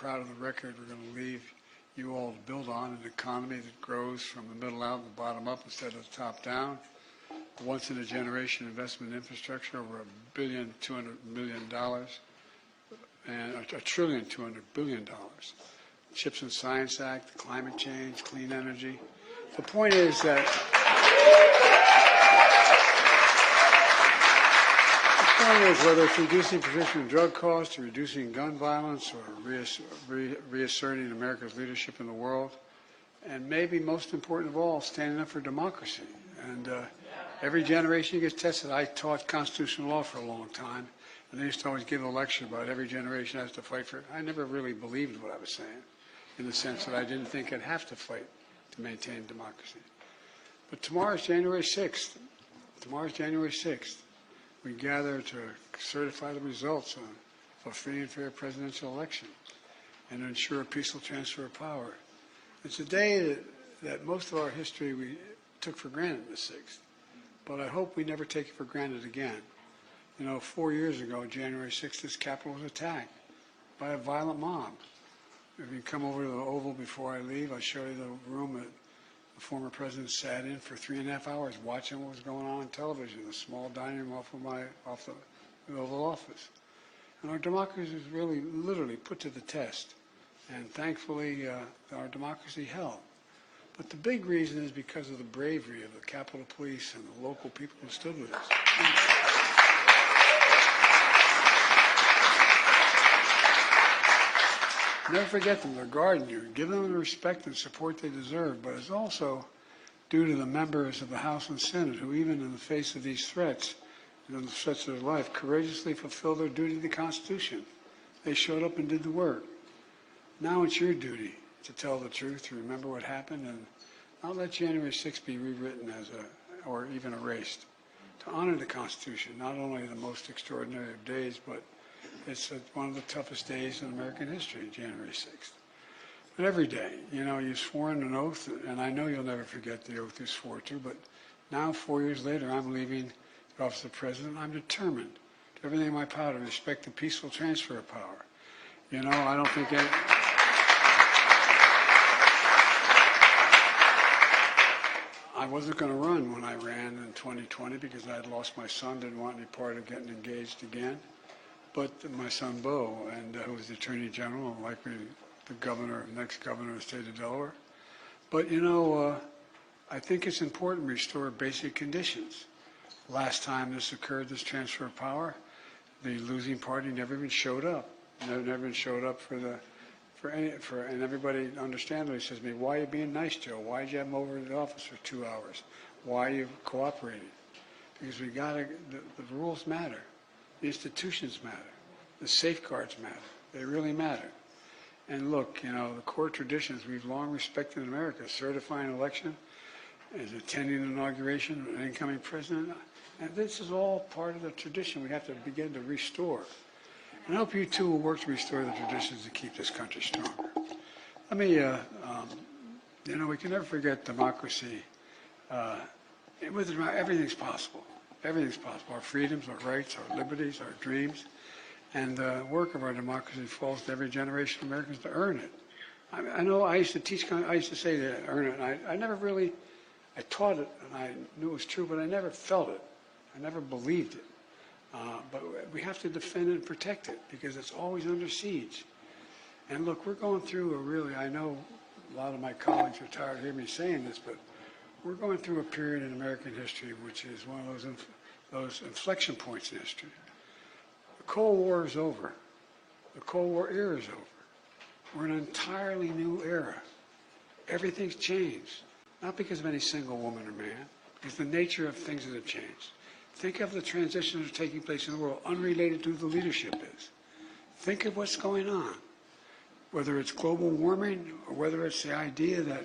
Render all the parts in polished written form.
proud of the record we're going to leave you all to build on, an economy that grows from the middle out and the bottom up instead of the top down. Once-in-a-generation investment in infrastructure, over $1,200,000,000 and $1,200,000,000,000. CHIPS and Science Act, climate change, clean energy. The point is that whether it's reducing prescription drug costs, or reducing gun violence, or reasserting America's leadership in the world, and maybe most important of all, standing up for democracy. And every generation gets tested. I taught constitutional law for a long time, and they used to always give a lecture about every generation has to fight for it. I never really believed what I was saying, in the sense that I didn't think I'd have to fight to maintain democracy. But tomorrow's January 6th. Tomorrow's January 6th. We gather to certify the results of a free and fair presidential election and to ensure a peaceful transfer of power. It's a day that most of our history we took for granted, the 6th. But I hope we never take it for granted again. You know, 4 years ago, January 6th, this Capitol was attacked by a violent mob. If you come over to the Oval before I leave, I'll show you the room that the former president sat in for 3.5 hours watching what was going on television, the small dining room off the Oval Office. And our democracy was really, literally put to the test. And thankfully, our democracy held. But the big reason is because of the bravery of the Capitol Police and the local people who stood with us. Never forget them. They're guarding you. Give them the respect and support they deserve. But it's also due to the members of the House and Senate who, even in the face of these threats, and in the threats of their life, courageously fulfilled their duty to the Constitution. They showed up and did the work. Now it's your duty to tell the truth, to remember what happened, and not let January 6th be rewritten or even erased. To honor the Constitution, not only the most extraordinary of days, but it's one of the toughest days in American history, January 6th. But every day, you know, you've sworn an oath, and I know you'll never forget the oath you swore to, but now, 4 years later, I'm leaving the office of president. I'm determined to everything in my power to respect the peaceful transfer of power. You know, I don't think I wasn't going to run when I ran in 2020 because I had lost my son, didn't want any part of getting engaged again. But my son, Bo, and who was the Attorney General, and likely the next governor of the state of Delaware. But, you know, I think it's important to restore basic conditions. Last time this occurred, this transfer of power, the losing party never even showed up. Never even showed up and everybody understandably says to me, why are you being nice, Joe? Why did you have him over to the office for 2 hours? Why are you cooperating? Because the rules matter. The institutions matter. The safeguards matter. They really matter. And look, you know, the core traditions we've long respected in America, certifying an election, is attending an inauguration of an incoming president. And this is all part of the tradition we have to begin to restore. And I hope you too will work to restore the traditions to keep this country stronger. Let me, you know, we can never forget democracy. Everything's possible. Everything's possible. Our freedoms, our rights, our liberties, our dreams. And the work of our democracy falls to every generation of Americans to earn it. I know I used to teach, I used to say to earn it, and I never really, I taught it, and I knew it was true, but I never felt it. I never believed it. But we have to defend it and protect it because it's always under siege. And look, we're going through I know a lot of my colleagues are tired of hearing me saying this, but we're going through a period in American history which is one of those inflection points in history. The Cold War is over. The Cold War era is over. We're in an entirely new era. Everything's changed, not because of any single woman or man, because the nature of things that have changed. Think of the transitions that are taking place in the world, unrelated to who the leadership is. Think of what's going on, whether it's global warming or whether it's the idea that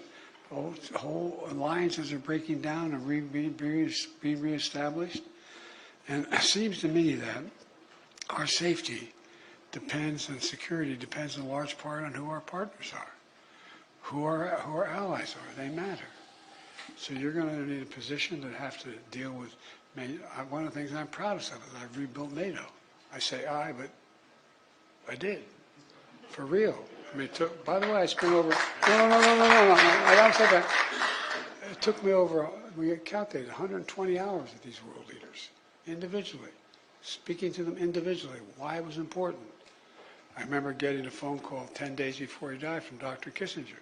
whole alliances are breaking down and being reestablished. And it seems to me that our safety depends, and security depends in large part on who our partners are, who our allies are. They matter. So you're going to need a position that have to deal with. One of the things I'm proudest of is I've rebuilt NATO. I say I, but I did. For real. I mean, it took, by the way, I spent over, no, I don't say that. It took me over, we calculated 120 hours with these world leaders, individually, speaking to them individually, why it was important. I remember getting a phone call 10 days before he died from Dr. Kissinger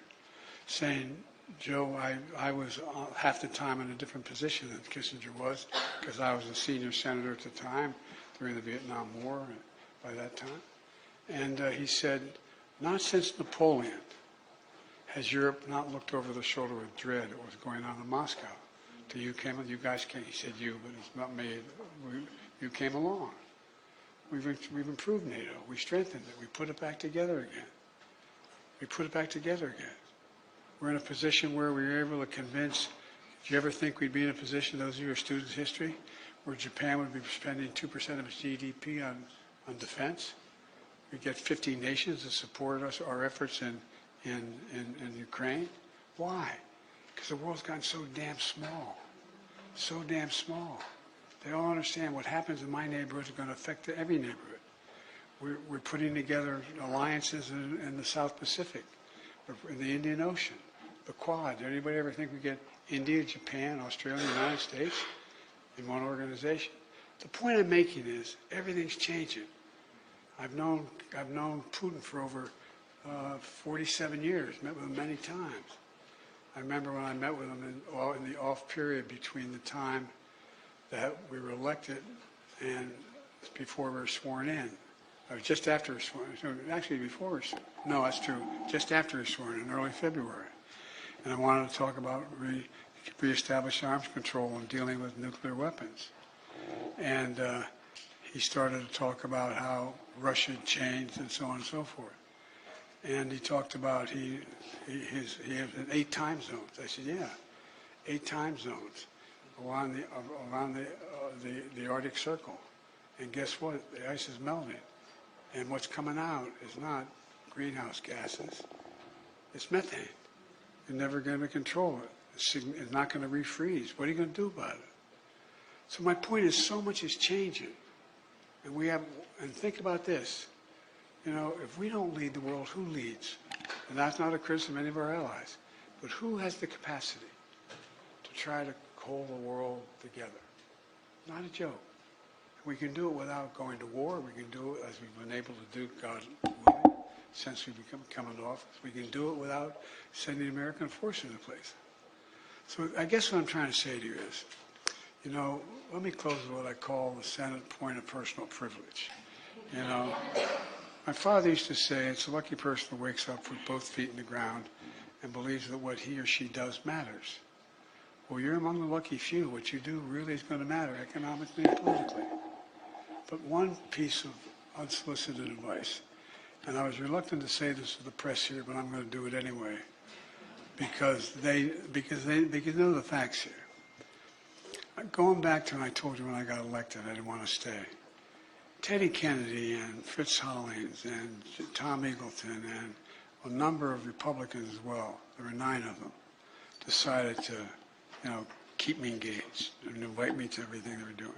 saying, Joe, I was half the time in a different position than Kissinger was because I was a senior senator at the time during the Vietnam War by that time. And he said, not since Napoleon has Europe not looked over the shoulder with dread at what was going on in Moscow. Till you guys came, he said you, but it's not me. You came along. We've improved NATO. We strengthened it. We put it back together again. We're in a position where we were able to convince, did you ever think we'd be in a position, those of you who are students of history, where Japan would be spending 2% of its GDP on defense? We get 50 nations to support us, our efforts in Ukraine. Why? Because the world's gotten so damn small. So damn small. They all understand what happens in my neighborhood is going to affect every neighborhood. We're putting together alliances in the South Pacific, in the Indian Ocean, the Quad. Did anybody ever think we get India, Japan, Australia, United States in one organization? The point I'm making is everything's changing. I've known Putin for over 47 years, met with him many times. I remember when I met with him in the off period between the time that we were elected and before we were sworn in. Or just after we were sworn in. Actually, before we were sworn in. No, that's true. Just after we were sworn in early February. And I wanted to talk about reestablish arms control and dealing with nuclear weapons. And he started to talk about how Russia had changed and so on and so forth. And he talked about he has 8 time zones. I said, yeah, 8 time zones around the Arctic Circle. And guess what? The ice is melting. And what's coming out is not greenhouse gases. It's methane. You're never going to control it. It's not going to refreeze. What are you going to do about it? So my point is, so much is changing. And think about this. You know, if we don't lead the world, who leads? And that's not a criticism of any of our allies. But who has the capacity to try to hold the world together? Not a joke. We can do it without going to war. We can do it as we've been able to do, God willing, since we've come into office. We can do it without sending American forces into place. So I guess what I'm trying to say to you is, you know, let me close with what I call the Senate point of personal privilege. You know, my father used to say, it's a lucky person who wakes up with both feet in the ground and believes that what he or she does matters. Well, you're among the lucky few. What you do really is going to matter economically and politically. But one piece of unsolicited advice, and I was reluctant to say this to the press here, but I'm going to do it anyway, because they know the facts here. Going back to when I told you when I got elected, I didn't want to stay. Teddy Kennedy and Fritz Hollings and Tom Eagleton and a number of Republicans as well, there were 9 of them, decided to, you know, keep me engaged and invite me to everything they were doing.